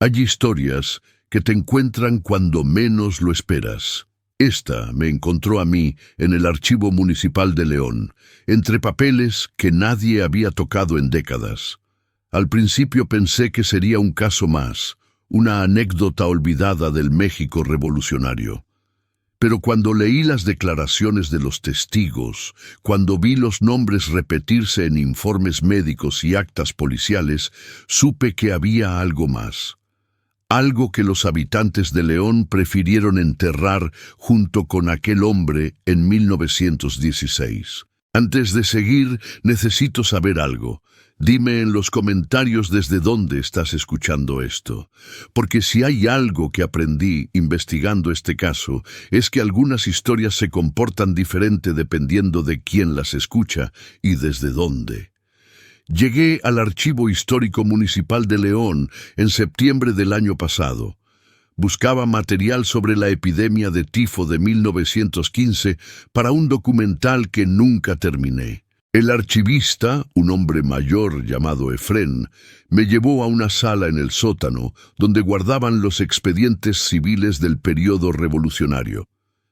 Hay historias que te encuentran cuando menos lo esperas. Esta me encontró a mí en el Archivo Municipal de León, entre papeles que nadie había tocado en décadas. Al principio pensé que sería un caso más, una anécdota olvidada del México revolucionario. Pero cuando leí las declaraciones de los testigos, cuando vi los nombres repetirse en informes médicos y actas policiales, supe que había algo más. Algo que los habitantes de León prefirieron enterrar junto con aquel hombre en 1916. Antes de seguir, necesito saber algo. Dime en los comentarios desde dónde estás escuchando esto, porque si hay algo que aprendí investigando este caso, es que algunas historias se comportan diferente dependiendo de quién las escucha y desde dónde. Llegué al Archivo Histórico Municipal de León en septiembre del año pasado. Buscaba material sobre la epidemia de tifo de 1915 para un documental que nunca terminé. El archivista, un hombre mayor llamado Efrén, me llevó a una sala en el sótano donde guardaban los expedientes civiles del periodo revolucionario.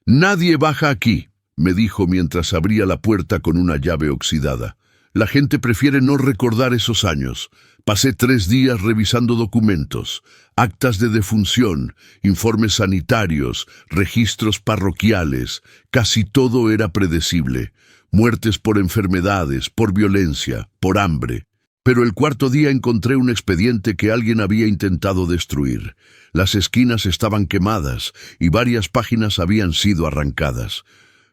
«Nadie baja aquí», me dijo mientras abría la puerta con una llave oxidada. «La gente prefiere no recordar esos años. Pasé 3 días revisando documentos, actas de defunción, informes sanitarios, registros parroquiales. Casi todo era predecible. Muertes por enfermedades, por violencia, por hambre. Pero el 4.º día encontré un expediente que alguien había intentado destruir. Las esquinas estaban quemadas y varias páginas habían sido arrancadas.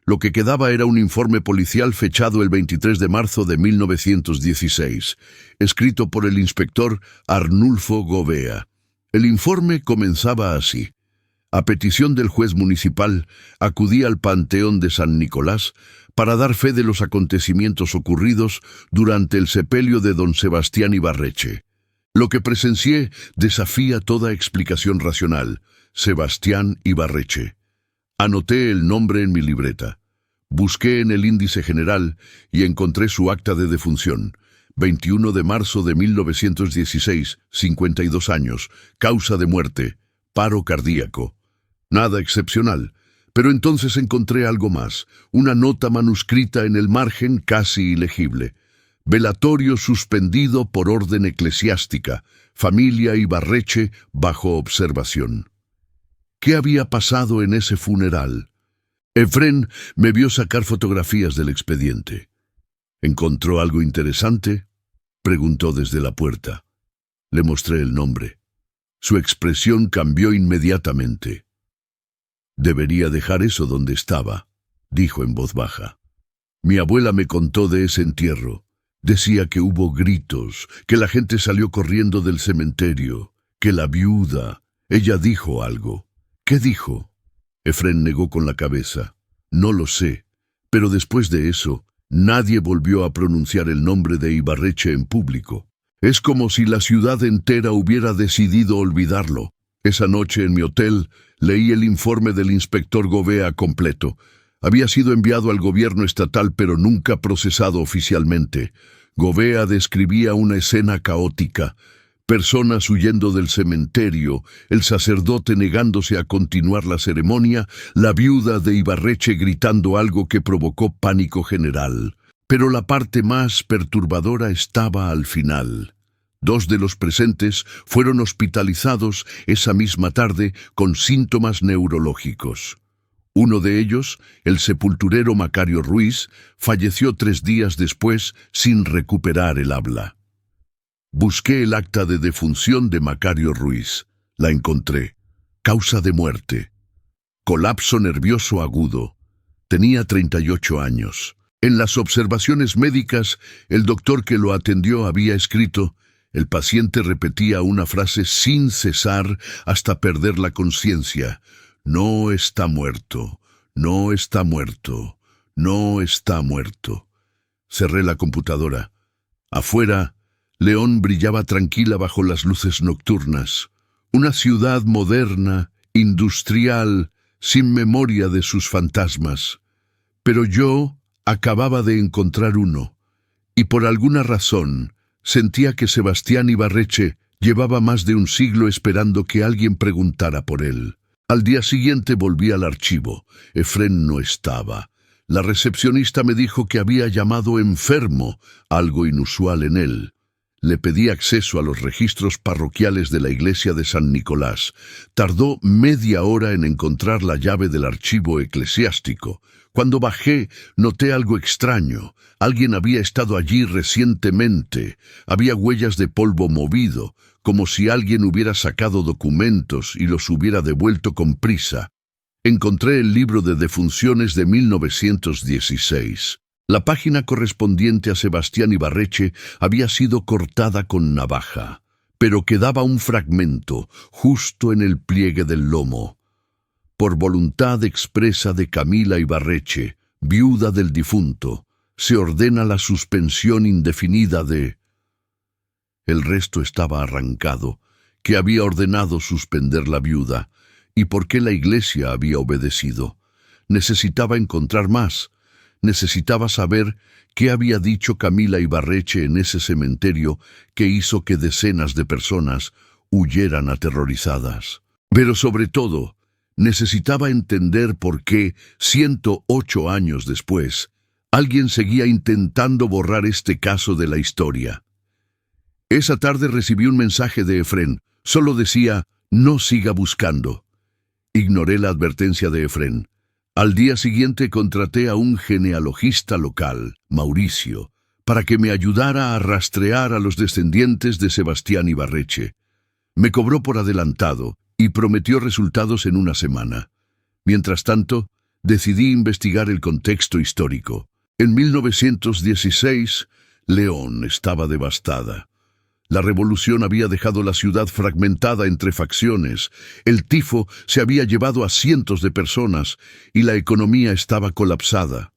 Lo que quedaba era un informe policial fechado el 23 de marzo de 1916, escrito por el inspector Arnulfo Gobea. El informe comenzaba así. A petición del juez municipal, acudí al Panteón de San Nicolás para dar fe de los acontecimientos ocurridos durante el sepelio de don Sebastián Ibarreche. Lo que presencié desafía toda explicación racional. Sebastián Ibarreche. Anoté el nombre en mi libreta. Busqué en el índice general y encontré su acta de defunción. 21 de marzo de 1916, 52 años, causa de muerte, paro cardíaco. Nada excepcional. Pero entonces encontré algo más, una nota manuscrita en el margen casi ilegible. Velatorio suspendido por orden eclesiástica, familia Ibarreche bajo observación. ¿Qué había pasado en ese funeral? Efrén me vio sacar fotografías del expediente. ¿Encontró algo interesante?, preguntó desde la puerta. Le mostré el nombre. Su expresión cambió inmediatamente. «Debería dejar eso donde estaba», dijo en voz baja. «Mi abuela me contó de ese entierro. Decía que hubo gritos, que la gente salió corriendo del cementerio, que la viuda... Ella dijo algo». «¿Qué dijo?». Efrén negó con la cabeza. «No lo sé, pero después de eso, nadie volvió a pronunciar el nombre de Ibarreche en público. Es como si la ciudad entera hubiera decidido olvidarlo. Esa noche en mi hotel leí el informe del inspector Gobea completo. Había sido enviado al gobierno estatal pero nunca procesado oficialmente. Gobea describía una escena caótica. Personas huyendo del cementerio, el sacerdote negándose a continuar la ceremonia, la viuda de Ibarreche gritando algo que provocó pánico general. Pero la parte más perturbadora estaba al final. 2 de los presentes fueron hospitalizados esa misma tarde con síntomas neurológicos. Uno de ellos, el sepulturero Macario Ruiz, falleció 3 días después sin recuperar el habla. Busqué el acta de defunción de Macario Ruiz. La encontré. Causa de muerte. Colapso nervioso agudo. Tenía 38 años. En las observaciones médicas, el doctor que lo atendió había escrito: el paciente repetía una frase sin cesar hasta perder la conciencia. «No está muerto, no está muerto, no está muerto». Cerré la computadora. Afuera, León brillaba tranquila bajo las luces nocturnas. Una ciudad moderna, industrial, sin memoria de sus fantasmas. Pero yo acababa de encontrar uno, y por alguna razón sentía que Sebastián Ibarreche Llevaba más de un siglo esperando que alguien preguntara por él. Al día siguiente volví al archivo. Efrén no estaba. La recepcionista me dijo que había llamado enfermo, algo inusual en él. Le pedí acceso a los registros parroquiales de la iglesia de San Nicolás. Tardó media hora en encontrar la llave del archivo eclesiástico. Cuando bajé, noté algo extraño. Alguien había estado allí recientemente. Había huellas de polvo movido, como si alguien hubiera sacado documentos y los hubiera devuelto con prisa. Encontré el libro de defunciones de 1916. La página correspondiente a Sebastián Ibarreche había sido cortada con navaja, pero quedaba un fragmento justo en el pliegue del lomo. Por voluntad expresa de Camila Ibarreche, viuda del difunto, se ordena la suspensión indefinida de... El resto estaba arrancado, que había ordenado suspender la viuda, y por qué la iglesia había obedecido. Necesitaba encontrar más. Necesitaba saber qué había dicho Camila Ibarreche en ese cementerio que hizo que decenas de personas huyeran aterrorizadas. Pero sobre todo, necesitaba entender por qué, 108 años después, alguien seguía intentando borrar este caso de la historia. Esa tarde recibí un mensaje de Efrén. Solo decía, no siga buscando. Ignoré la advertencia de Efrén. Al día siguiente contraté a un genealogista local, Mauricio, para que me ayudara a rastrear a los descendientes de Sebastián Ibarreche. Me cobró por adelantado y prometió resultados en una semana. Mientras tanto, decidí investigar el contexto histórico. En 1916, León estaba devastada. La revolución había dejado la ciudad fragmentada entre facciones, el tifo se había llevado a cientos de personas y la economía estaba colapsada.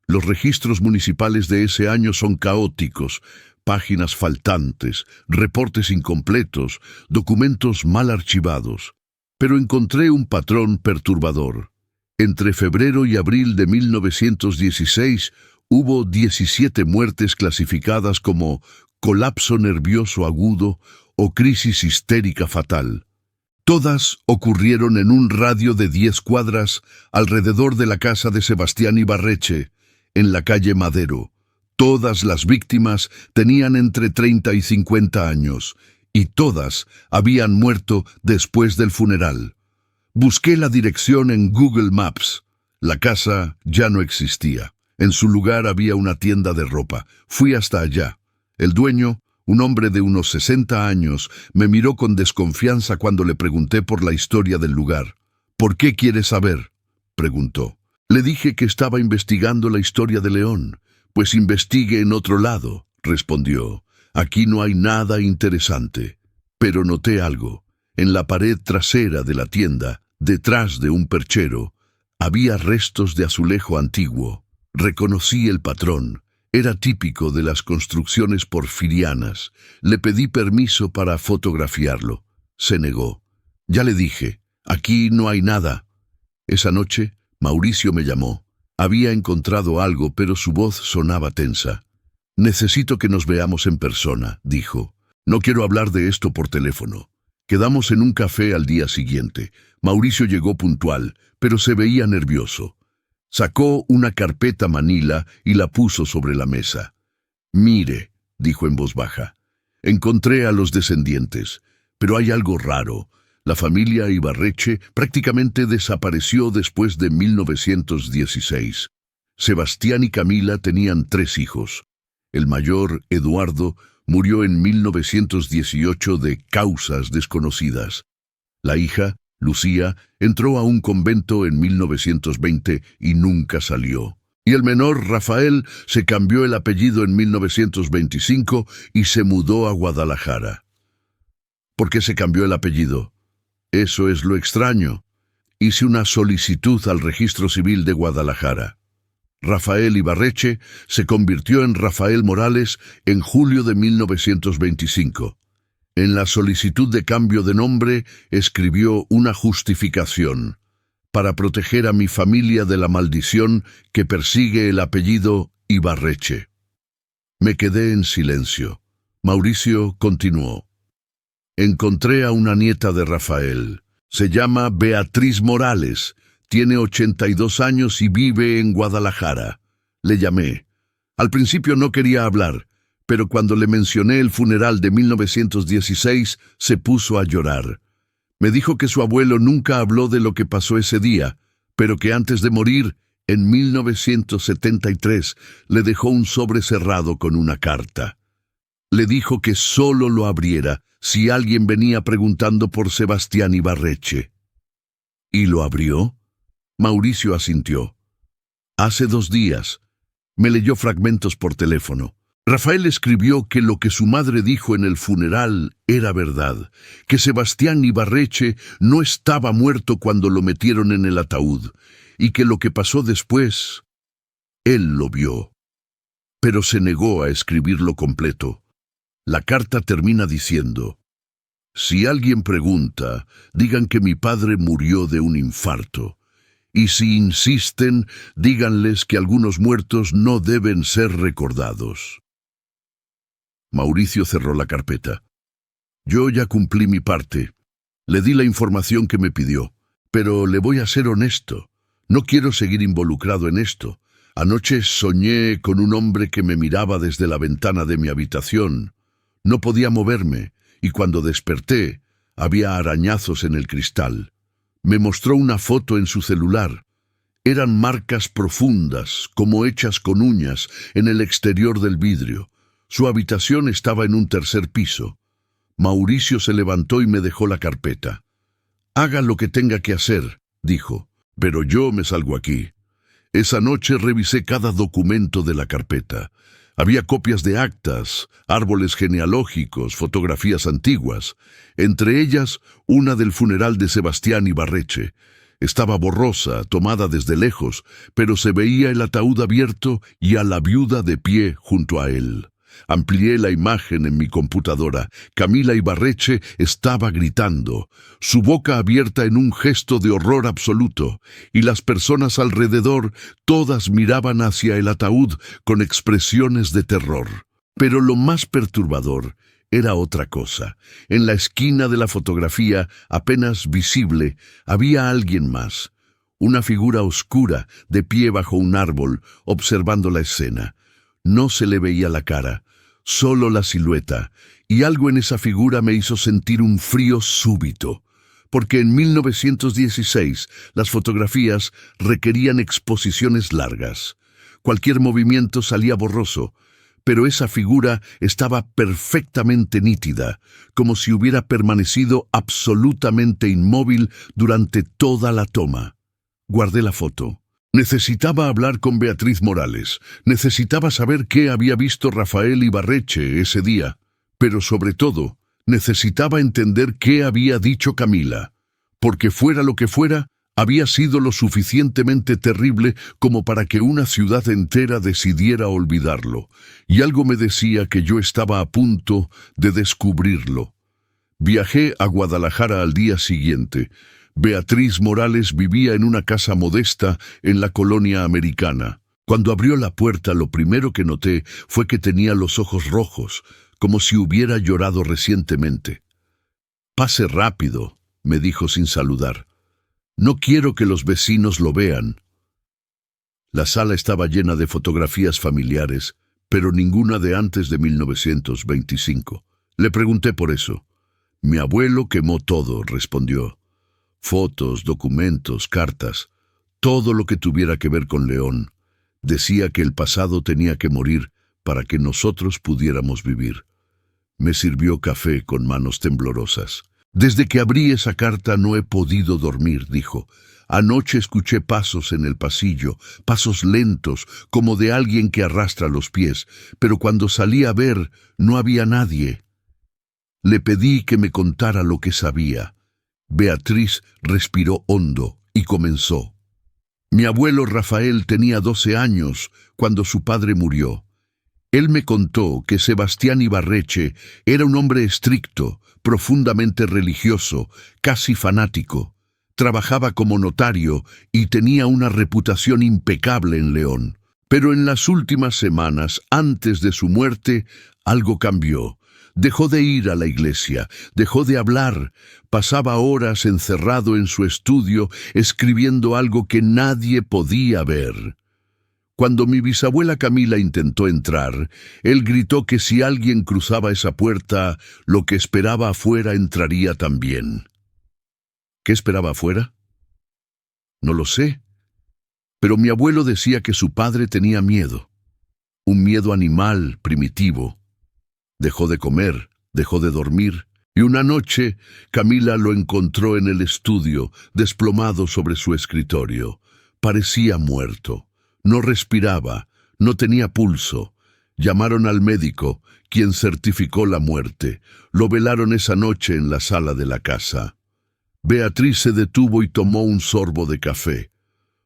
Los registros municipales de ese año son caóticos, páginas faltantes, reportes incompletos, documentos mal archivados. Pero encontré un patrón perturbador. Entre febrero y abril de 1916 hubo 17 muertes clasificadas como colapso nervioso agudo o crisis histérica fatal. Todas ocurrieron en un radio de 10 cuadras alrededor de la casa de Sebastián Ibarreche, en la calle Madero. Todas las víctimas tenían entre 30 y 50 años, y todas habían muerto después del funeral. Busqué la dirección en Google Maps. La casa ya no existía. En su lugar había una tienda de ropa. Fui hasta allá. El dueño, un hombre de unos 60 años, me miró con desconfianza cuando le pregunté por la historia del lugar. «¿Por qué quiere saber?», preguntó. Le dije que estaba investigando la historia de León. «Pues investigue en otro lado», respondió. «Aquí no hay nada interesante». Pero noté algo. En la pared trasera de la tienda, detrás de un perchero, había restos de azulejo antiguo. Reconocí el patrón. Era típico de las construcciones porfirianas. Le pedí permiso para fotografiarlo. Se negó. Ya le dije, aquí no hay nada. Esa noche, Mauricio me llamó. Había encontrado algo, pero su voz sonaba tensa. «Necesito que nos veamos en persona», dijo. «No quiero hablar de esto por teléfono». Quedamos en un café al día siguiente. Mauricio llegó puntual, pero se veía nervioso. Sacó una carpeta manila y la puso sobre la mesa. «Mire», dijo en voz baja, «encontré a los descendientes, pero hay algo raro. La familia Ibarreche prácticamente desapareció después de 1916. Sebastián y Camila tenían 3 hijos. El mayor, Eduardo, murió en 1918 de causas desconocidas. La hija, Lucía, entró a un convento en 1920 y nunca salió. Y el menor, Rafael, se cambió el apellido en 1925 y se mudó a Guadalajara. ¿Por qué se cambió el apellido? Eso es lo extraño. Hice una solicitud al Registro Civil de Guadalajara. Rafael Ibarreche se convirtió en Rafael Morales en julio de 1925. En la solicitud de cambio de nombre escribió una justificación: para proteger a mi familia de la maldición que persigue el apellido Ibarreche. Me quedé en silencio. Mauricio continuó. Encontré a una nieta de Rafael. Se llama Beatriz Morales. Tiene 82 años y vive en Guadalajara. Le llamé. Al principio no quería hablar, pero cuando le mencioné el funeral de 1916, se puso a llorar. Me dijo que su abuelo nunca habló de lo que pasó ese día, pero que antes de morir, en 1973, le dejó un sobre cerrado con una carta. Le dijo que solo lo abriera si alguien venía preguntando por Sebastián Ibarreche. ¿Y lo abrió? Mauricio asintió. Hace 2 días. Me leyó fragmentos por teléfono. Rafael escribió que lo que su madre dijo en el funeral era verdad, que Sebastián Ibarreche no estaba muerto cuando lo metieron en el ataúd, y que lo que pasó después, él lo vio. Pero se negó a escribirlo completo. La carta termina diciendo: si alguien pregunta, digan que mi padre murió de un infarto. Y si insisten, díganles que algunos muertos no deben ser recordados. Mauricio cerró la carpeta. Yo ya cumplí mi parte. Le di la información que me pidió. Pero le voy a ser honesto. No quiero seguir involucrado en esto. Anoche soñé con un hombre que me miraba desde la ventana de mi habitación. No podía moverme, y cuando desperté, había arañazos en el cristal. Me mostró una foto en su celular. Eran marcas profundas, como hechas con uñas, en el exterior del vidrio. Su habitación estaba en un 3er piso. Mauricio se levantó y me dejó la carpeta. Haga lo que tenga que hacer, dijo, pero yo me salgo aquí. Esa noche revisé cada documento de la carpeta. Había copias de actas, árboles genealógicos, fotografías antiguas, entre ellas una del funeral de Sebastián Ibarreche. Estaba borrosa, tomada desde lejos, pero se veía el ataúd abierto y a la viuda de pie junto a él. Amplié la imagen en mi computadora. Camila Ibarreche estaba gritando, su boca abierta en un gesto de horror absoluto, y las personas alrededor todas miraban hacia el ataúd con expresiones de terror. Pero lo más perturbador era otra cosa. En la esquina de la fotografía, apenas visible, había alguien más. Una figura oscura, de pie bajo un árbol, observando la escena. No se le veía la cara, solo la silueta, y algo en esa figura me hizo sentir un frío súbito, porque en 1916 las fotografías requerían exposiciones largas. Cualquier movimiento salía borroso, pero esa figura estaba perfectamente nítida, como si hubiera permanecido absolutamente inmóvil durante toda la toma. Guardé la foto. Necesitaba hablar con Beatriz Morales. Necesitaba saber qué había visto Rafael Ibarreche ese día. Pero sobre todo, necesitaba entender qué había dicho Camila. Porque fuera lo que fuera, había sido lo suficientemente terrible como para que una ciudad entera decidiera olvidarlo. Y algo me decía que yo estaba a punto de descubrirlo. Viajé a Guadalajara al día siguiente. Beatriz Morales vivía en una casa modesta en la colonia americana. Cuando abrió la puerta, lo primero que noté fue que tenía los ojos rojos, como si hubiera llorado recientemente. «Pase rápido», me dijo sin saludar. «No quiero que los vecinos lo vean». La sala estaba llena de fotografías familiares, pero ninguna de antes de 1925. Le pregunté por eso. «Mi abuelo quemó todo», respondió. Fotos, documentos, cartas, todo lo que tuviera que ver con León. Decía que el pasado tenía que morir para que nosotros pudiéramos vivir. Me sirvió café con manos temblorosas. «Desde que abrí esa carta no he podido dormir», dijo. «Anoche escuché pasos en el pasillo, pasos lentos, como de alguien que arrastra los pies, pero cuando salí a ver, no había nadie». Le pedí que me contara lo que sabía. Beatriz respiró hondo y comenzó. «Mi abuelo Rafael tenía 12 años cuando su padre murió. Él me contó que Sebastián Ibarreche era un hombre estricto, profundamente religioso, casi fanático. Trabajaba como notario y tenía una reputación impecable en León. Pero en las últimas semanas, antes de su muerte, algo cambió. Dejó de ir a la iglesia, dejó de hablar, pasaba horas encerrado en su estudio escribiendo algo que nadie podía ver. Cuando mi bisabuela Camila intentó entrar, él gritó que si alguien cruzaba esa puerta, lo que esperaba afuera entraría también. ¿Qué esperaba afuera? No lo sé, pero mi abuelo decía que su padre tenía miedo, un miedo animal, primitivo. Dejó de comer, dejó de dormir, y una noche Camila lo encontró en el estudio, desplomado sobre su escritorio. Parecía muerto. No respiraba, no tenía pulso. Llamaron al médico, quien certificó la muerte. Lo velaron esa noche en la sala de la casa. Beatriz se detuvo y tomó un sorbo de café.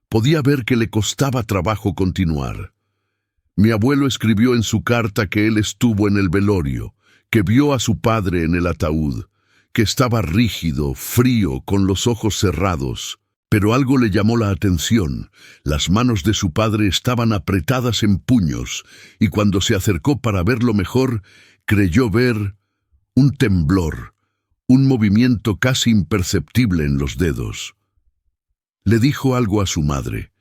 Podía ver que le costaba trabajo continuar. Mi abuelo escribió en su carta que él estuvo en el velorio, que vio a su padre en el ataúd, que estaba rígido, frío, con los ojos cerrados. Pero algo le llamó la atención. Las manos de su padre estaban apretadas en puños, y cuando se acercó para verlo mejor, creyó ver un temblor, un movimiento casi imperceptible en los dedos. Le dijo algo a su madre.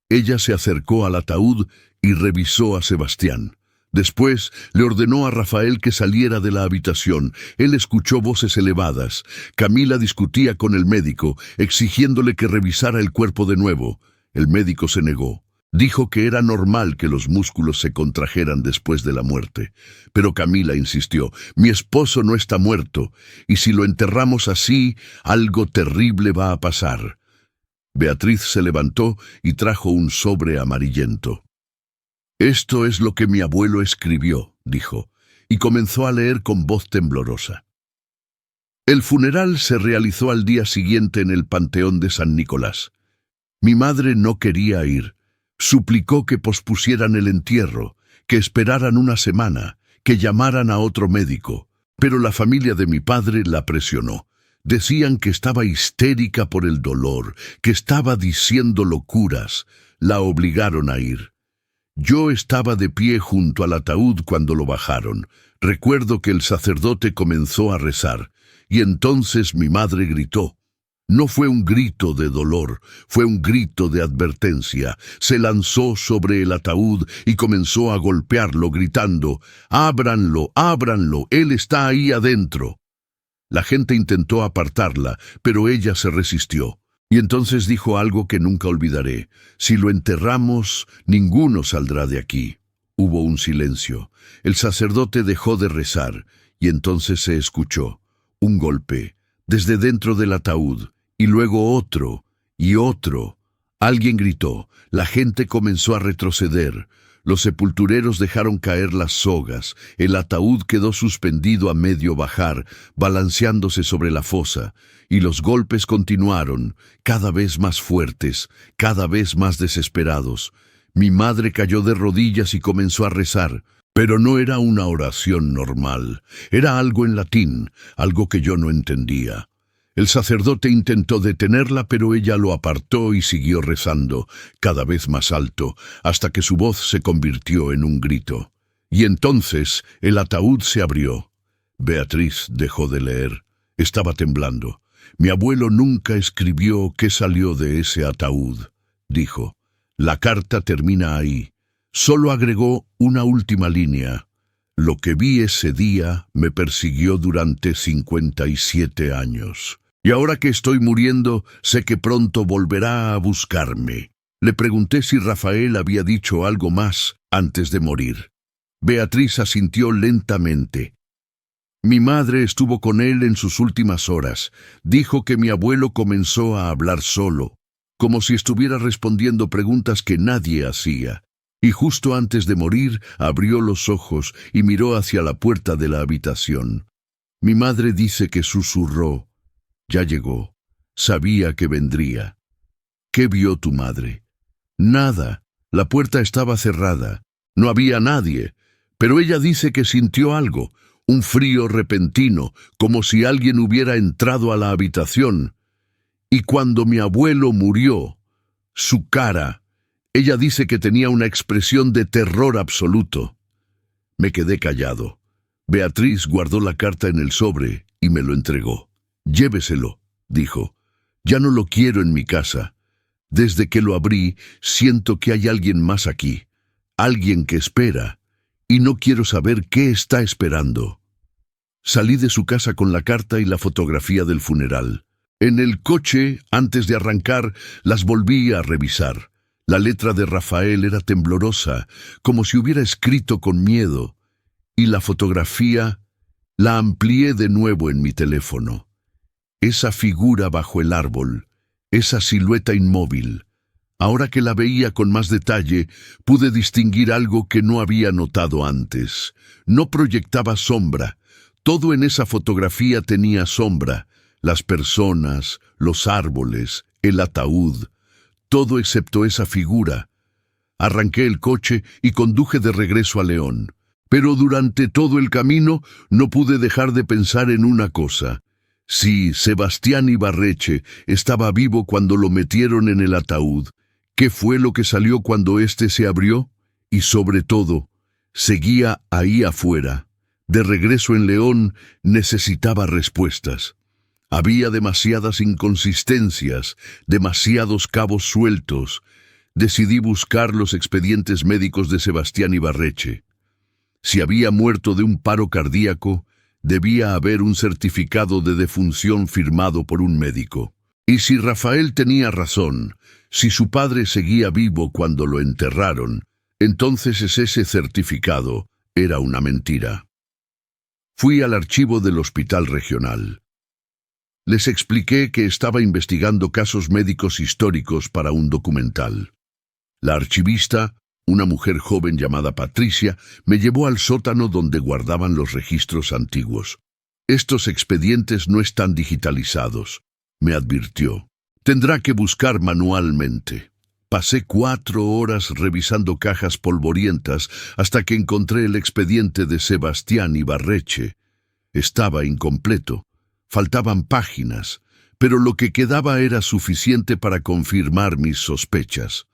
Ella se acercó al ataúd y revisó a Sebastián. Después le ordenó a Rafael que saliera de la habitación. Él escuchó voces elevadas. Camila discutía con el médico, exigiéndole que revisara el cuerpo de nuevo. El médico se negó. Dijo que era normal que los músculos se contrajeran después de la muerte. Pero Camila insistió: mi esposo no está muerto, y si lo enterramos así, algo terrible va a pasar. Beatriz se levantó y trajo un sobre amarillento. «Esto es lo que mi abuelo escribió», dijo, y comenzó a leer con voz temblorosa. El funeral se realizó al día siguiente en el Panteón de San Nicolás. Mi madre no quería ir. Suplicó que pospusieran el entierro, que esperaran una semana, que llamaran a otro médico, pero la familia de mi padre la presionó. Decían que estaba histérica por el dolor, que estaba diciendo locuras. La obligaron a ir. Yo estaba de pie junto al ataúd cuando lo bajaron. Recuerdo que el sacerdote comenzó a rezar, y entonces mi madre gritó. No fue un grito de dolor, fue un grito de advertencia. Se lanzó sobre el ataúd y comenzó a golpearlo, gritando: «¡Ábranlo, ábranlo! ¡Él está ahí adentro!». La gente intentó apartarla, pero ella se resistió. Y entonces dijo algo que nunca olvidaré: «Si lo enterramos, ninguno saldrá de aquí». Hubo un silencio. El sacerdote dejó de rezar, y entonces se escuchó un golpe, desde dentro del ataúd, y luego otro, y otro. Alguien gritó. La gente comenzó a retroceder. Los sepultureros dejaron caer las sogas. El ataúd quedó suspendido a medio bajar, balanceándose sobre la fosa, y los golpes continuaron, cada vez más fuertes, cada vez más desesperados. Mi madre cayó de rodillas y comenzó a rezar, pero no era una oración normal. Era algo en latín, algo que yo no entendía. El sacerdote intentó detenerla, pero ella lo apartó y siguió rezando, cada vez más alto, hasta que su voz se convirtió en un grito. Y entonces el ataúd se abrió. Beatriz dejó de leer. Estaba temblando. «Mi abuelo nunca escribió qué salió de ese ataúd», dijo. «La carta termina ahí. Solo agregó una última línea. Lo que vi ese día me persiguió durante 57 años. Y ahora que estoy muriendo, sé que pronto volverá a buscarme». Le pregunté si Rafael había dicho algo más antes de morir. Beatriz asintió lentamente. «Mi madre estuvo con él en sus últimas horas. Dijo que mi abuelo comenzó a hablar solo, como si estuviera respondiendo preguntas que nadie hacía. Y justo antes de morir, abrió los ojos y miró hacia la puerta de la habitación. Mi madre dice que susurró: «Ya llegó. Sabía que vendría». «¿Qué vio tu madre?» «Nada. La puerta estaba cerrada. No había nadie. Pero ella dice que sintió algo, un frío repentino, como si alguien hubiera entrado a la habitación. Y cuando mi abuelo murió, su cara, ella dice que tenía una expresión de terror absoluto». Me quedé callado. Beatriz guardó la carta en el sobre y me lo entregó. «Lléveselo», dijo. «Ya no lo quiero en mi casa. Desde que lo abrí, siento que hay alguien más aquí, alguien que espera, y no quiero saber qué está esperando». Salí de su casa con la carta y la fotografía del funeral. En el coche, antes de arrancar, las volví a revisar. La letra de Rafael era temblorosa, como si hubiera escrito con miedo, y la fotografía la amplié de nuevo en mi teléfono. Esa figura bajo el árbol, esa silueta inmóvil. Ahora que la veía con más detalle, pude distinguir algo que no había notado antes. No proyectaba sombra. Todo en esa fotografía tenía sombra. Las personas, los árboles, el ataúd, todo excepto esa figura. Arranqué el coche y conduje de regreso a León. Pero durante todo el camino no pude dejar de pensar en una cosa. Si Sebastián Ibarreche estaba vivo cuando lo metieron en el ataúd, ¿qué fue lo que salió cuando éste se abrió? Y sobre todo, seguía ahí afuera. De regreso en León, necesitaba respuestas. Había demasiadas inconsistencias, demasiados cabos sueltos. Decidí buscar los expedientes médicos de Sebastián Ibarreche. Si había muerto de un paro cardíaco, debía haber un certificado de defunción firmado por un médico. Y si Rafael tenía razón, si su padre seguía vivo cuando lo enterraron, entonces ese certificado era una mentira. Fui al archivo del hospital regional. Les expliqué que estaba investigando casos médicos históricos para un documental. La archivista, una mujer joven llamada Patricia, me llevó al sótano donde guardaban los registros antiguos. «Estos expedientes no están digitalizados», me advirtió. «Tendrá que buscar manualmente». Pasé 4 horas revisando cajas polvorientas hasta que encontré el expediente de Sebastián Ibarreche. Estaba incompleto. Faltaban páginas, pero lo que quedaba era suficiente para confirmar mis sospechas.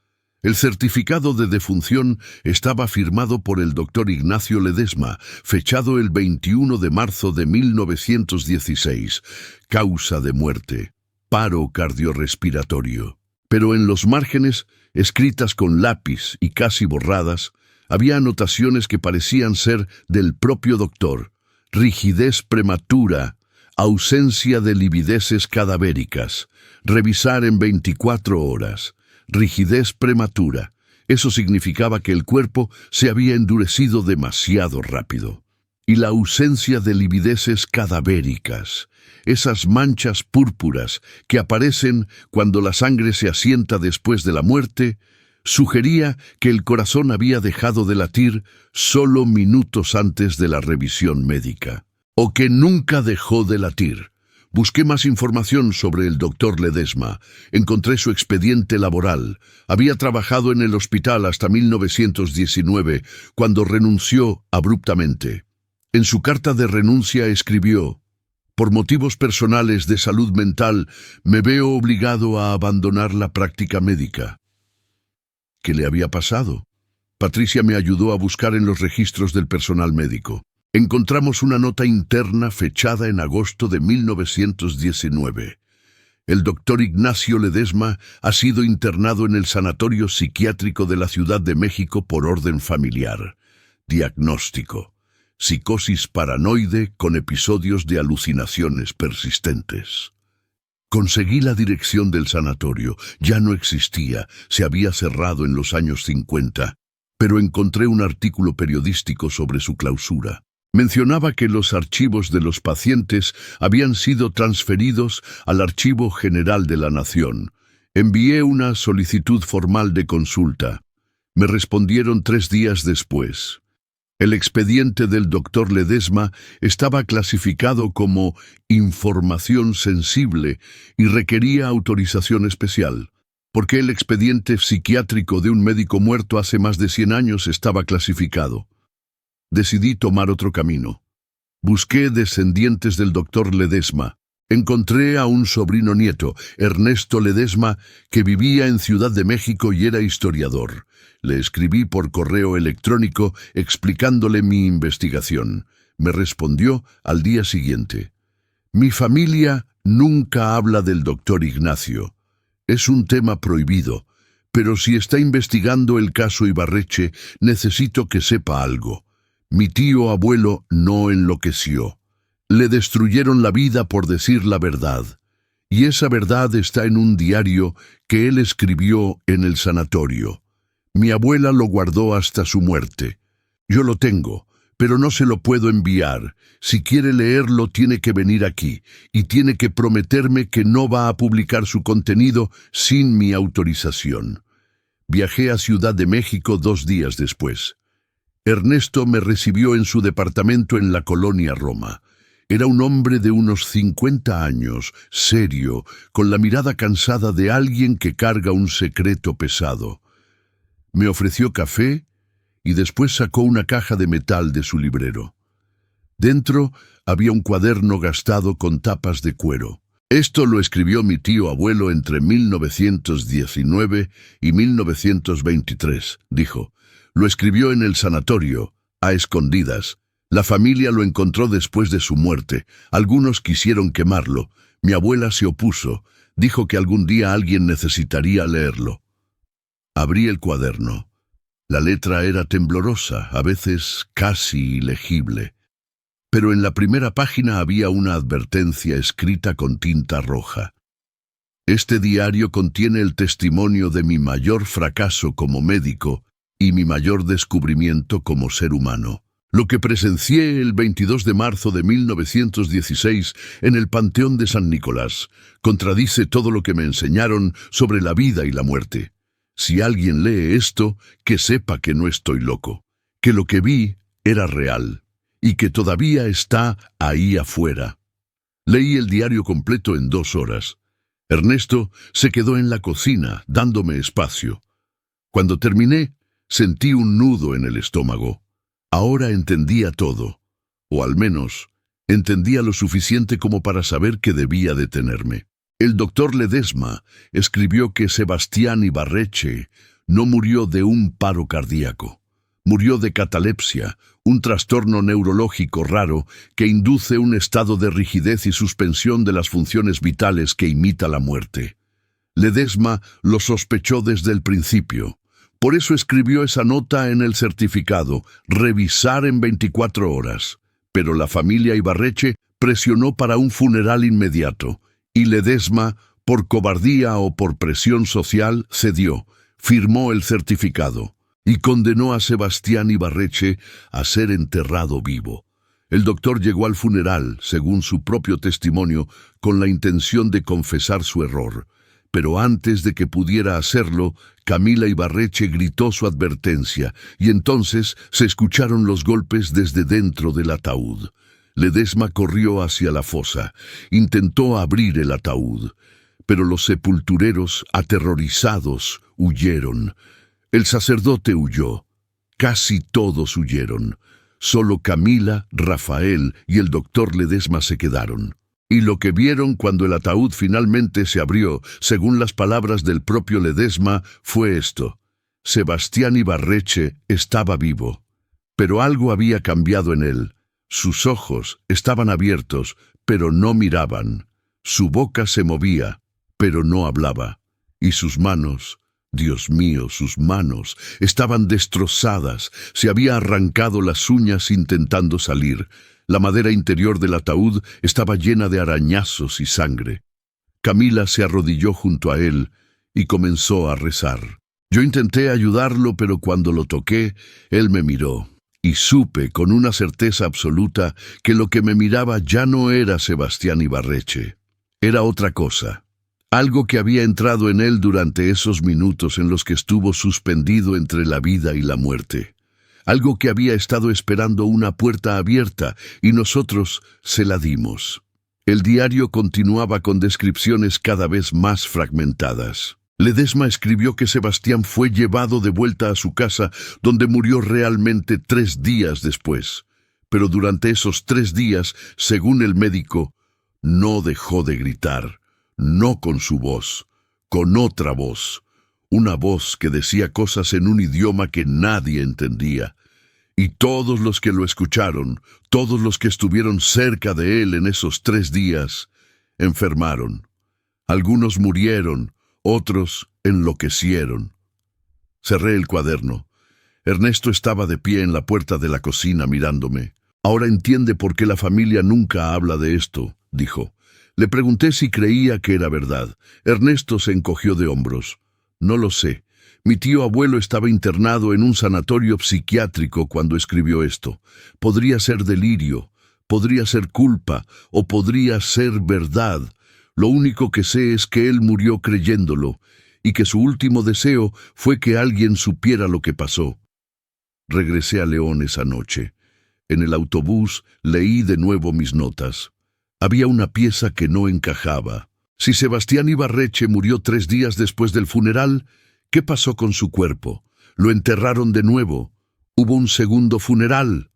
El certificado de defunción estaba firmado por el doctor Ignacio Ledesma, fechado el 21 de marzo de 1916. Causa de muerte: paro cardiorrespiratorio. Pero en los márgenes, escritas con lápiz y casi borradas, había anotaciones que parecían ser del propio doctor: rigidez prematura, ausencia de livideces cadavéricas, revisar en 24 horas, rigidez prematura. Eso significaba que el cuerpo se había endurecido demasiado rápido. Y la ausencia de livideces cadavéricas, esas manchas púrpuras que aparecen cuando la sangre se asienta después de la muerte, sugería que el corazón había dejado de latir solo minutos antes de la revisión médica, o que nunca dejó de latir. Busqué más información sobre el doctor Ledesma. Encontré su expediente laboral. Había trabajado en el hospital hasta 1919, cuando renunció abruptamente. En su carta de renuncia escribió: «Por motivos personales de salud mental, me veo obligado a abandonar la práctica médica». ¿Qué le había pasado? Patricia me ayudó a buscar en los registros del personal médico. Encontramos una nota interna fechada en agosto de 1919. El doctor Ignacio Ledesma ha sido internado en el Sanatorio Psiquiátrico de la Ciudad de México por orden familiar. Diagnóstico: psicosis paranoide con episodios de alucinaciones persistentes. Conseguí la dirección del sanatorio. Ya no existía, se había cerrado en los años 50, pero encontré un artículo periodístico sobre su clausura. Mencionaba que los archivos de los pacientes habían sido transferidos al Archivo General de la Nación. Envié una solicitud formal de consulta. Me respondieron 3 días después. El expediente del doctor Ledesma estaba clasificado como información sensible y requería autorización especial. ¿Por qué el expediente psiquiátrico de un médico muerto hace más de 100 años estaba clasificado? Decidí tomar otro camino. Busqué descendientes del doctor Ledesma. Encontré a un sobrino nieto, Ernesto Ledesma, que vivía en Ciudad de México y era historiador. Le escribí por correo electrónico explicándole mi investigación. Me respondió al día siguiente: mi familia nunca habla del doctor Ignacio. Es un tema prohibido, pero si está investigando el caso Ibarreche, necesito que sepa algo. Mi tío abuelo no enloqueció. Le destruyeron la vida por decir la verdad. Y esa verdad está en un diario que él escribió en el sanatorio. Mi abuela lo guardó hasta su muerte. Yo lo tengo, pero no se lo puedo enviar. Si quiere leerlo, tiene que venir aquí, y tiene que prometerme que no va a publicar su contenido sin mi autorización. Viajé a Ciudad de México 2 días después. Ernesto me recibió en su departamento en la colonia Roma. Era un hombre de unos 50 años, serio, con la mirada cansada de alguien que carga un secreto pesado. Me ofreció café y después sacó una caja de metal de su librero. Dentro había un cuaderno gastado con tapas de cuero. Esto lo escribió mi tío abuelo entre 1919 y 1923, dijo. Lo escribió en el sanatorio, a escondidas. La familia lo encontró después de su muerte. Algunos quisieron quemarlo. Mi abuela se opuso. Dijo que algún día alguien necesitaría leerlo. Abrí el cuaderno. La letra era temblorosa, a veces casi ilegible. Pero en la primera página había una advertencia escrita con tinta roja. Este diario contiene el testimonio de mi mayor fracaso como médico y mi mayor descubrimiento como ser humano. Lo que presencié el 22 de marzo de 1916 en el Panteón de San Nicolás contradice todo lo que me enseñaron sobre la vida y la muerte. Si alguien lee esto, que sepa que no estoy loco, que lo que vi era real y que todavía está ahí afuera. Leí el diario completo en 2 horas. Ernesto se quedó en la cocina, dándome espacio. Cuando terminé, sentí un nudo en el estómago. Ahora entendía todo, o al menos entendía lo suficiente como para saber que debía detenerme. El doctor Ledesma escribió que Sebastián Ibarreche no murió de un paro cardíaco. Murió de catalepsia, un trastorno neurológico raro que induce un estado de rigidez y suspensión de las funciones vitales que imita la muerte. Ledesma lo sospechó desde el principio. Por eso escribió esa nota en el certificado, revisar en 24 horas. Pero la familia Ibarreche presionó para un funeral inmediato, y Ledesma, por cobardía o por presión social, cedió, firmó el certificado, y condenó a Sebastián Ibarreche a ser enterrado vivo. El doctor llegó al funeral, según su propio testimonio, con la intención de confesar su error. Pero antes de que pudiera hacerlo, Camila Ibarreche gritó su advertencia, y entonces se escucharon los golpes desde dentro del ataúd. Ledesma corrió hacia la fosa. Intentó abrir el ataúd, pero los sepultureros, aterrorizados, huyeron. El sacerdote huyó. Casi todos huyeron. Solo Camila, Rafael y el doctor Ledesma se quedaron. Y lo que vieron cuando el ataúd finalmente se abrió, según las palabras del propio Ledesma, fue esto. Sebastián Ibarreche estaba vivo, pero algo había cambiado en él. Sus ojos estaban abiertos, pero no miraban. Su boca se movía, pero no hablaba. Y sus manos, Dios mío, sus manos estaban destrozadas. Se había arrancado las uñas intentando salir. La madera interior del ataúd estaba llena de arañazos y sangre. Camila se arrodilló junto a él y comenzó a rezar. Yo intenté ayudarlo, pero cuando lo toqué, él me miró. Y supe con una certeza absoluta que lo que me miraba ya no era Sebastián Ibarreche. Era otra cosa. Algo que había entrado en él durante esos minutos en los que estuvo suspendido entre la vida y la muerte. Algo que había estado esperando una puerta abierta, y nosotros se la dimos. El diario continuaba con descripciones cada vez más fragmentadas. Ledesma escribió que Sebastián fue llevado de vuelta a su casa, donde murió realmente 3 días después. Pero durante esos 3 días, según el médico, no dejó de gritar, no con su voz, con otra voz. Una voz que decía cosas en un idioma que nadie entendía. Y todos los que lo escucharon, todos los que estuvieron cerca de él en esos 3 días, enfermaron. Algunos murieron, otros enloquecieron. Cerré el cuaderno. Ernesto estaba de pie en la puerta de la cocina mirándome. Ahora entiende por qué la familia nunca habla de esto, dijo. Le pregunté si creía que era verdad. Ernesto se encogió de hombros. No lo sé. Mi tío abuelo estaba internado en un sanatorio psiquiátrico cuando escribió esto. Podría ser delirio, podría ser culpa, o podría ser verdad. Lo único que sé es que él murió creyéndolo, y que su último deseo fue que alguien supiera lo que pasó. Regresé a León esa noche. En el autobús leí de nuevo mis notas. Había una pieza que no encajaba. Si Sebastián Ibarreche murió 3 días después del funeral, ¿qué pasó con su cuerpo? ¿Lo enterraron de nuevo? ¿Hubo un segundo funeral?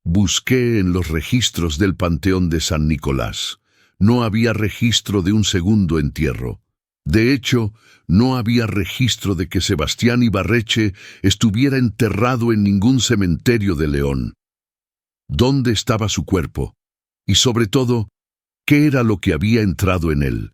Busqué en los registros del Panteón de San Nicolás. No había registro de un segundo entierro. De hecho, no había registro de que Sebastián Ibarreche estuviera enterrado en ningún cementerio de León. ¿Dónde estaba su cuerpo? Y sobre todo, ¿qué era lo que había entrado en él?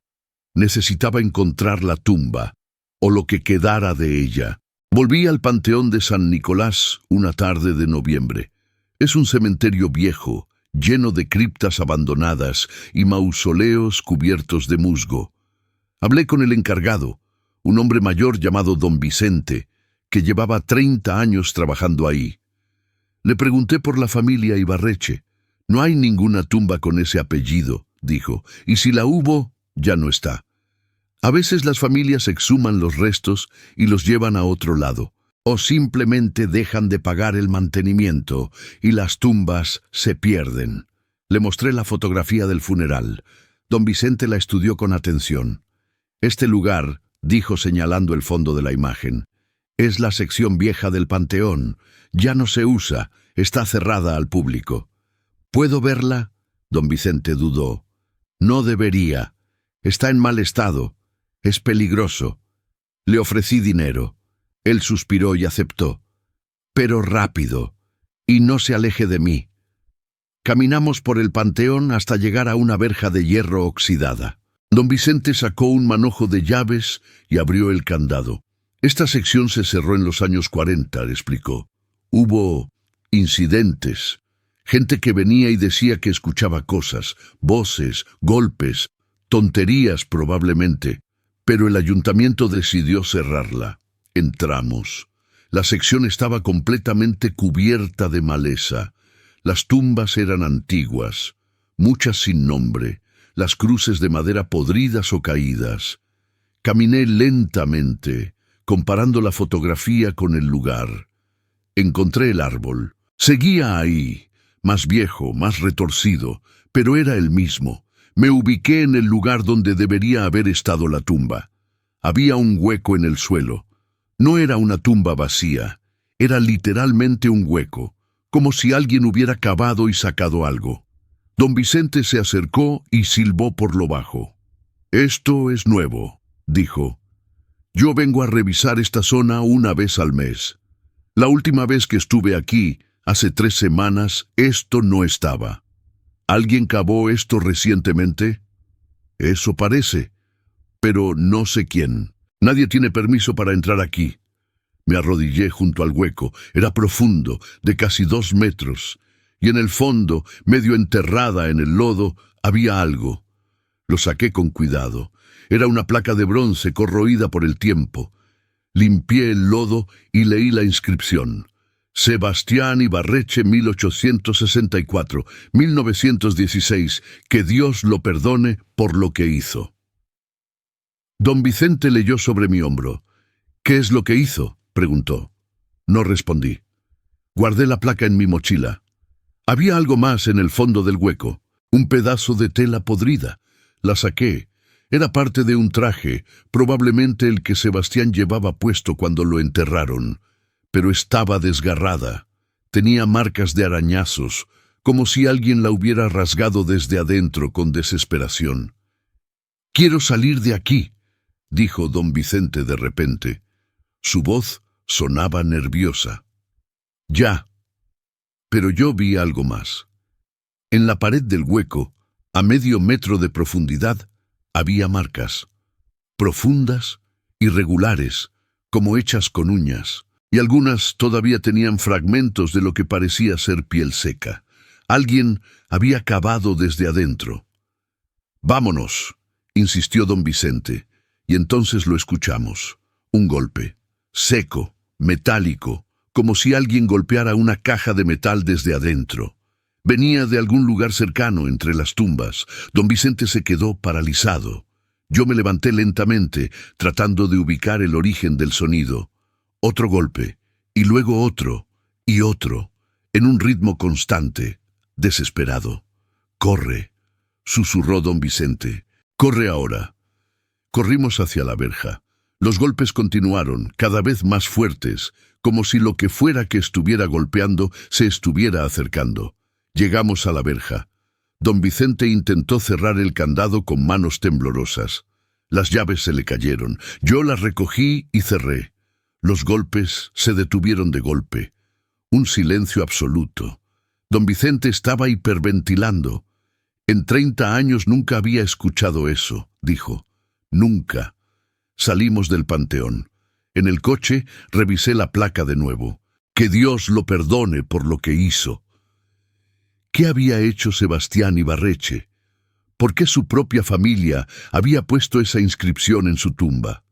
Necesitaba encontrar la tumba, o lo que quedara de ella. Volví al Panteón de San Nicolás una tarde de noviembre. Es un cementerio viejo, lleno de criptas abandonadas y mausoleos cubiertos de musgo. Hablé con el encargado, un hombre mayor llamado Don Vicente, que llevaba 30 años trabajando ahí. Le pregunté por la familia Ibarreche. No hay ninguna tumba con ese apellido, dijo, y si la hubo, ya no está. A veces las familias exhuman los restos y los llevan a otro lado, o simplemente dejan de pagar el mantenimiento y las tumbas se pierden. Le mostré la fotografía del funeral. Don Vicente la estudió con atención. Este lugar, dijo señalando el fondo de la imagen, es la sección vieja del panteón. Ya no se usa, está cerrada al público. ¿Puedo verla? Don Vicente dudó. No debería. Está en mal estado. Es peligroso. Le ofrecí dinero. Él suspiró y aceptó. Pero rápido, y no se aleje de mí. Caminamos por el panteón hasta llegar a una verja de hierro oxidada. Don Vicente sacó un manojo de llaves y abrió el candado. Esta sección se cerró en los años 40, le explicó. Hubo incidentes. Gente que venía y decía que escuchaba cosas, voces, golpes, tonterías probablemente. Pero el ayuntamiento decidió cerrarla. Entramos. La sección estaba completamente cubierta de maleza. Las tumbas eran antiguas, muchas sin nombre, las cruces de madera podridas o caídas. Caminé lentamente, comparando la fotografía con el lugar. Encontré el árbol. Seguía ahí, más viejo, más retorcido, pero era el mismo. Me ubiqué en el lugar donde debería haber estado la tumba. Había un hueco en el suelo. No era una tumba vacía, era literalmente un hueco, como si alguien hubiera cavado y sacado algo. Don Vicente se acercó y silbó por lo bajo. «Esto es nuevo», dijo. «Yo vengo a revisar esta zona una vez al mes. La última vez que estuve aquí, hace 3 semanas, esto no estaba. ¿Alguien cavó esto recientemente?» «Eso parece, pero no sé quién. Nadie tiene permiso para entrar aquí». Me arrodillé junto al hueco. Era profundo, de casi 2 metros, y en el fondo, medio enterrada en el lodo, había algo. Lo saqué con cuidado. Era una placa de bronce corroída por el tiempo. Limpié el lodo y leí la inscripción. Sebastián Ibarreche, 1864, 1916, que Dios lo perdone por lo que hizo. Don Vicente leyó sobre mi hombro. «¿Qué es lo que hizo?», preguntó. No respondí. Guardé la placa en mi mochila. Había algo más en el fondo del hueco, un pedazo de tela podrida. La saqué. Era parte de un traje, probablemente el que Sebastián llevaba puesto cuando lo enterraron, pero estaba desgarrada. Tenía marcas de arañazos, como si alguien la hubiera rasgado desde adentro con desesperación. «Quiero salir de aquí», dijo don Vicente de repente. Su voz sonaba nerviosa. «Ya», Pero yo vi algo más. En la pared del hueco, a medio metro de profundidad, había marcas. Profundas, irregulares, como hechas con uñas, y algunas todavía tenían fragmentos de lo que parecía ser piel seca. Alguien había cavado desde adentro. «Vámonos», insistió don Vicente, y entonces lo escuchamos. Un golpe, seco, metálico, como si alguien golpeara una caja de metal desde adentro. Venía de algún lugar cercano entre las tumbas. Don Vicente se quedó paralizado. Yo me levanté lentamente, tratando de ubicar el origen del sonido. Otro golpe, y luego otro, y otro, en un ritmo constante, desesperado. «Corre», susurró don Vicente. «Corre ahora». Corrimos hacia la verja. Los golpes continuaron, cada vez más fuertes, como si lo que fuera que estuviera golpeando se estuviera acercando. Llegamos a la verja. Don Vicente intentó cerrar el candado con manos temblorosas. Las llaves se le cayeron. Yo las recogí y cerré. Los golpes se detuvieron de golpe. Un silencio absoluto. Don Vicente estaba hiperventilando. «En 30 años nunca había escuchado eso», dijo. «Nunca». Salimos del panteón. En el coche revisé la placa de nuevo. Que Dios lo perdone por lo que hizo. ¿Qué había hecho Sebastián Ibarreche? ¿Por qué su propia familia había puesto esa inscripción en su tumba?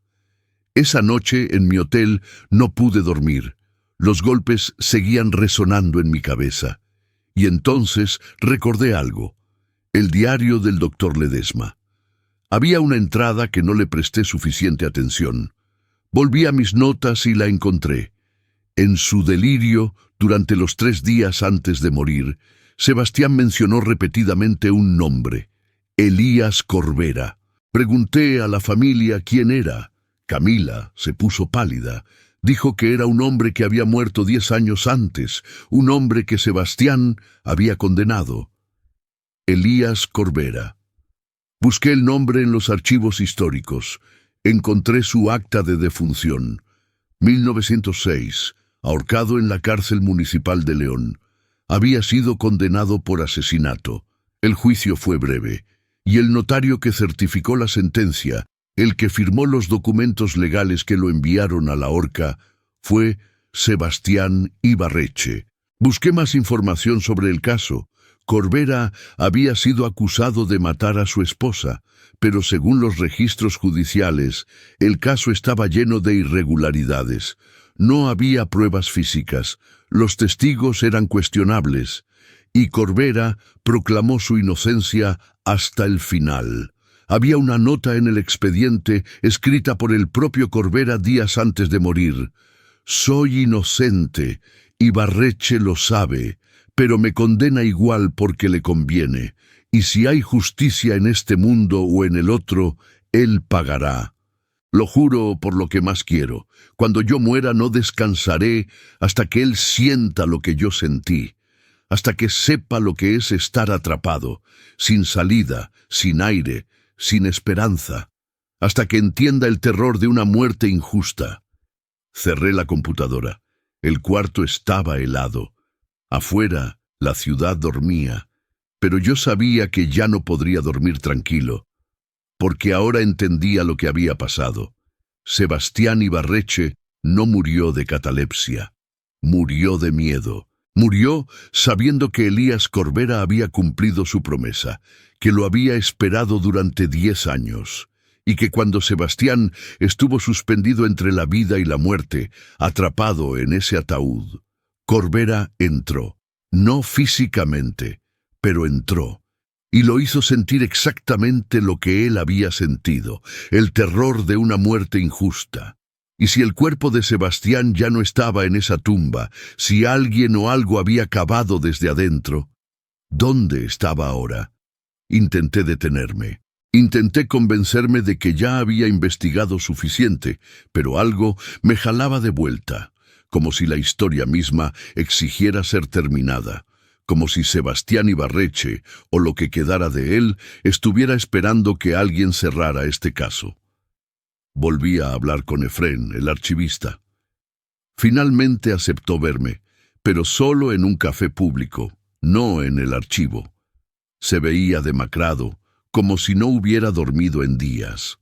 Esa noche en mi hotel no pude dormir. Los golpes seguían resonando en mi cabeza. Y entonces recordé algo. El diario del doctor Ledesma. Había una entrada que no le presté suficiente atención. Volví a mis notas y la encontré. En su delirio, durante los 3 días antes de morir, Sebastián mencionó repetidamente un nombre: Elías Corbera. Pregunté a la familia quién era. Camila se puso pálida. Dijo que era un hombre que había muerto 10 años antes, un hombre que Sebastián había condenado. Elías Corbera. Busqué el nombre en los archivos históricos. Encontré su acta de defunción. 1906, ahorcado en la cárcel municipal de León. Había sido condenado por asesinato. El juicio fue breve, y el notario que certificó la sentencia, el que firmó los documentos legales que lo enviaron a la horca, fue Sebastián Ibarreche. Busqué más información sobre el caso. Corbera había sido acusado de matar a su esposa, pero según los registros judiciales, el caso estaba lleno de irregularidades. No había pruebas físicas, los testigos eran cuestionables, y Corbera proclamó su inocencia hasta el final. Había una nota en el expediente escrita por el propio Corbera días antes de morir. «Soy inocente, Ibarreche lo sabe, pero me condena igual porque le conviene, y si hay justicia en este mundo o en el otro, él pagará. Lo juro por lo que más quiero, cuando yo muera no descansaré hasta que él sienta lo que yo sentí, hasta que sepa lo que es estar atrapado, sin salida, sin aire, sin esperanza, hasta que entienda el terror de una muerte injusta». Cerré la computadora. El cuarto estaba helado. Afuera, la ciudad dormía, pero yo sabía que ya no podría dormir tranquilo, porque ahora entendía lo que había pasado. Sebastián Ibarreche no murió de catalepsia, murió de miedo. Murió sabiendo que Elías Corbera había cumplido su promesa, que lo había esperado durante 10 años, y que cuando Sebastián estuvo suspendido entre la vida y la muerte, atrapado en ese ataúd, Corbera entró, no físicamente, pero entró, y lo hizo sentir exactamente lo que él había sentido, el terror de una muerte injusta. Y si el cuerpo de Sebastián ya no estaba en esa tumba, si alguien o algo había cavado desde adentro, ¿dónde estaba ahora? Intenté detenerme. Intenté convencerme de que ya había investigado suficiente, pero algo me jalaba de vuelta, como si la historia misma exigiera ser terminada, como si Sebastián Ibarreche, o lo que quedara de él, estuviera esperando que alguien cerrara este caso. Volví a hablar con Efrén, el archivista. Finalmente aceptó verme, pero solo en un café público, no en el archivo. Se veía demacrado, como si no hubiera dormido en días.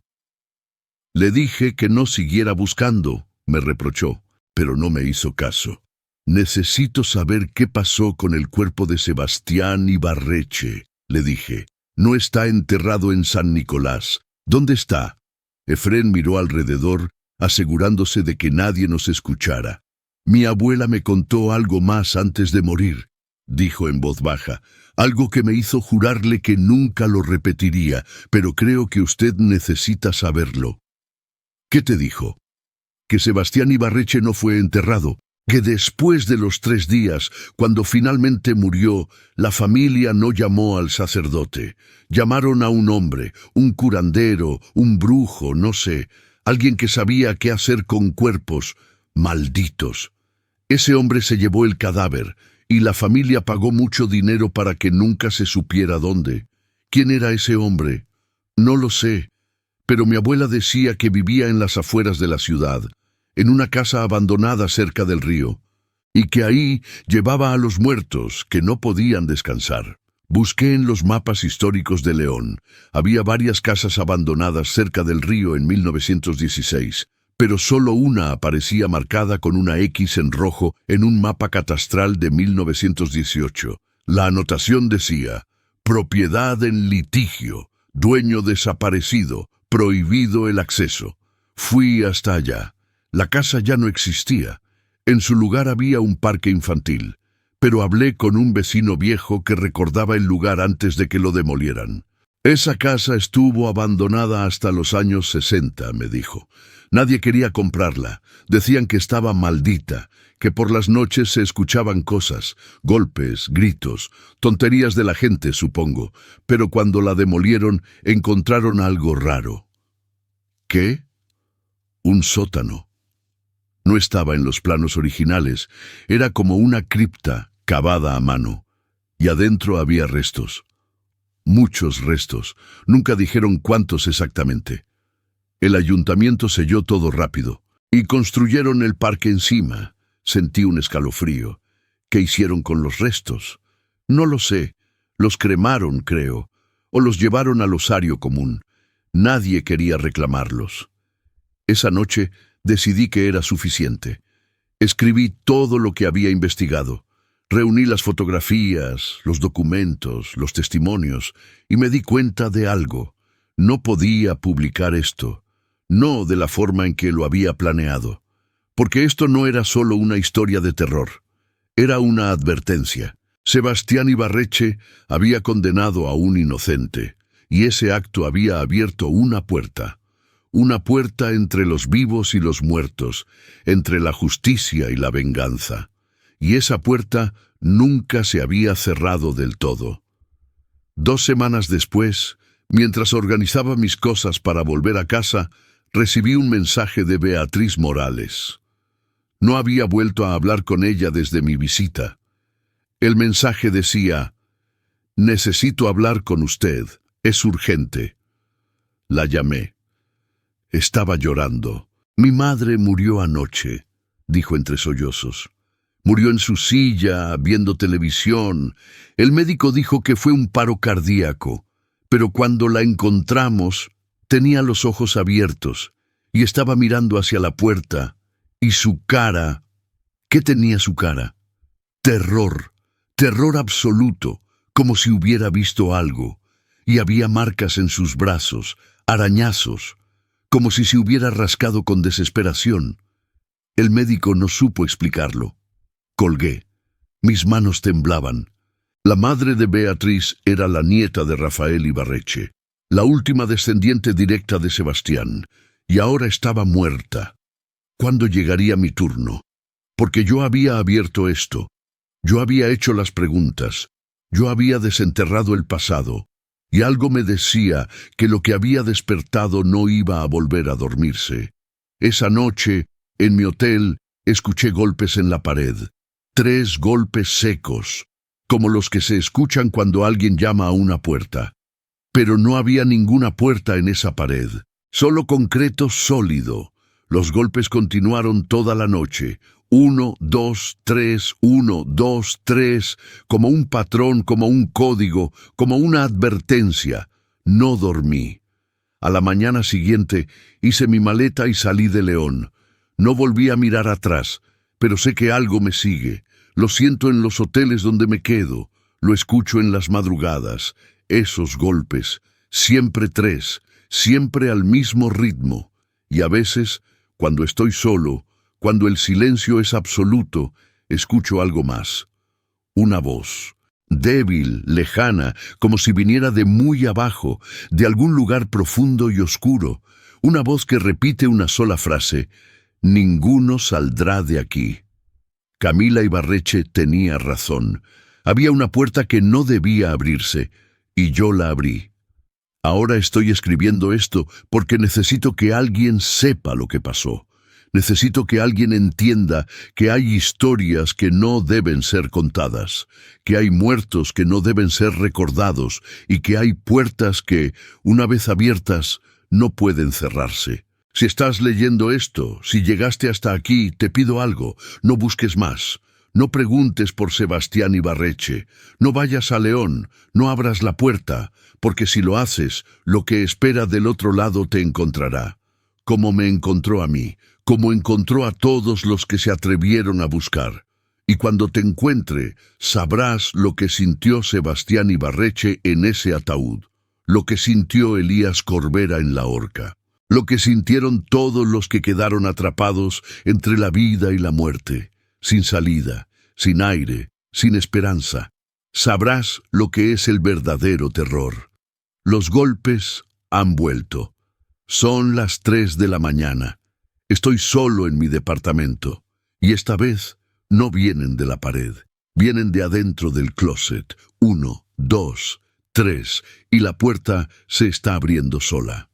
Le dije que no siguiera buscando, me reprochó, pero no me hizo caso. Necesito saber qué pasó con el cuerpo de Sebastián Ibarreche, le dije. No está enterrado en San Nicolás. ¿Dónde está? Efrén miró alrededor, asegurándose de que nadie nos escuchara. Mi abuela me contó algo más antes de morir, dijo en voz baja, algo que me hizo jurarle que nunca lo repetiría, pero creo que usted necesita saberlo. ¿Qué te dijo? Que Sebastián Ibarreche no fue enterrado, que después de los 3 días, cuando finalmente murió, la familia no llamó al sacerdote. Llamaron a un hombre, un curandero, un brujo, no sé, alguien que sabía qué hacer con cuerpos malditos. Ese hombre se llevó el cadáver, y la familia pagó mucho dinero para que nunca se supiera dónde. ¿Quién era ese hombre? No lo sé, pero mi abuela decía que vivía en las afueras de la ciudad, en una casa abandonada cerca del río, y que ahí llevaba a los muertos que no podían descansar. Busqué en los mapas históricos de León. Había varias casas abandonadas cerca del río en 1916, pero solo una aparecía marcada con una X en rojo en un mapa catastral de 1918. La anotación decía, propiedad en litigio, dueño desaparecido, prohibido el acceso. Fui hasta allá. La casa ya no existía. En su lugar había un parque infantil, pero hablé con un vecino viejo que recordaba el lugar antes de que lo demolieran. Esa casa estuvo abandonada hasta los años 60, me dijo. Nadie quería comprarla. Decían que estaba maldita, que por las noches se escuchaban cosas, golpes, gritos, tonterías de la gente, supongo, pero cuando la demolieron encontraron algo raro. ¿Qué? Un sótano. No estaba en los planos originales, era como una cripta cavada a mano, y adentro había restos. Muchos restos, nunca dijeron cuántos exactamente. El ayuntamiento selló todo rápido, y construyeron el parque encima. Sentí un escalofrío. ¿Qué hicieron con los restos? No lo sé, los cremaron, creo, o los llevaron al osario común. Nadie quería reclamarlos. Esa noche decidí que era suficiente. Escribí todo lo que había investigado. Reuní las fotografías, los documentos, los testimonios, y me di cuenta de algo. No podía publicar esto, no de la forma en que lo había planeado, porque esto no era solo una historia de terror. Era una advertencia. Sebastián Ibarreche había condenado a un inocente, y ese acto había abierto una puerta entre los vivos y los muertos, entre la justicia y la venganza. Y esa puerta nunca se había cerrado del todo. 2 semanas después, mientras organizaba mis cosas para volver a casa, recibí un mensaje de Beatriz Morales. No había vuelto a hablar con ella desde mi visita. El mensaje decía, «Necesito hablar con usted, es urgente». La llamé. Estaba llorando. «Mi madre murió anoche», dijo entre sollozos. «Murió en su silla, viendo televisión. El médico dijo que fue un paro cardíaco, pero cuando la encontramos, tenía los ojos abiertos y estaba mirando hacia la puerta, y su cara... ¿Qué tenía su cara? Terror, terror absoluto, como si hubiera visto algo, y había marcas en sus brazos, arañazos, como si se hubiera rascado con desesperación. El médico no supo explicarlo. Colgué. Mis manos temblaban. La madre de Beatriz era la nieta de Rafael Ibarreche, la última descendiente directa de Sebastián, y ahora estaba muerta. ¿Cuándo llegaría mi turno? Porque yo había abierto esto. Yo había hecho las preguntas. Yo había desenterrado el pasado. Y algo me decía que lo que había despertado no iba a volver a dormirse. Esa noche, en mi hotel, escuché golpes en la pared. 3 golpes secos, como los que se escuchan cuando alguien llama a una puerta. Pero no había ninguna puerta en esa pared, solo concreto sólido, Los golpes continuaron toda la noche. 1, 2, 3, 1, 2, 3, como un patrón, como un código, como una advertencia. No dormí. A la mañana siguiente hice mi maleta y salí de León. No volví a mirar atrás, pero sé que algo me sigue. Lo siento en los hoteles donde me quedo. Lo escucho en las madrugadas. Esos golpes. Siempre 3, siempre al mismo ritmo. Y a veces, cuando estoy solo, cuando el silencio es absoluto, escucho algo más. Una voz. Débil, lejana, como si viniera de muy abajo, de algún lugar profundo y oscuro. Una voz que repite una sola frase: ninguno saldrá de aquí. Camila Ibarreche tenía razón. Había una puerta que no debía abrirse, y yo la abrí. Ahora estoy escribiendo esto porque necesito que alguien sepa lo que pasó. Necesito que alguien entienda que hay historias que no deben ser contadas, que hay muertos que no deben ser recordados y que hay puertas que, una vez abiertas, no pueden cerrarse. Si estás leyendo esto, si llegaste hasta aquí, te pido algo: no busques más. No preguntes por Sebastián Ibarreche. No vayas a León, no abras la puerta, porque si lo haces, lo que espera del otro lado te encontrará. Como me encontró a mí, como encontró a todos los que se atrevieron a buscar. Y cuando te encuentre, sabrás lo que sintió Sebastián Ibarreche en ese ataúd, lo que sintió Elías Corbera en la horca, lo que sintieron todos los que quedaron atrapados entre la vida y la muerte, sin salida, sin aire, sin esperanza. Sabrás lo que es el verdadero terror. Los golpes han vuelto. Son las 3 de la mañana. Estoy solo en mi departamento. Y esta vez no vienen de la pared. Vienen de adentro del closet. 1, 2, 3. Y la puerta se está abriendo sola.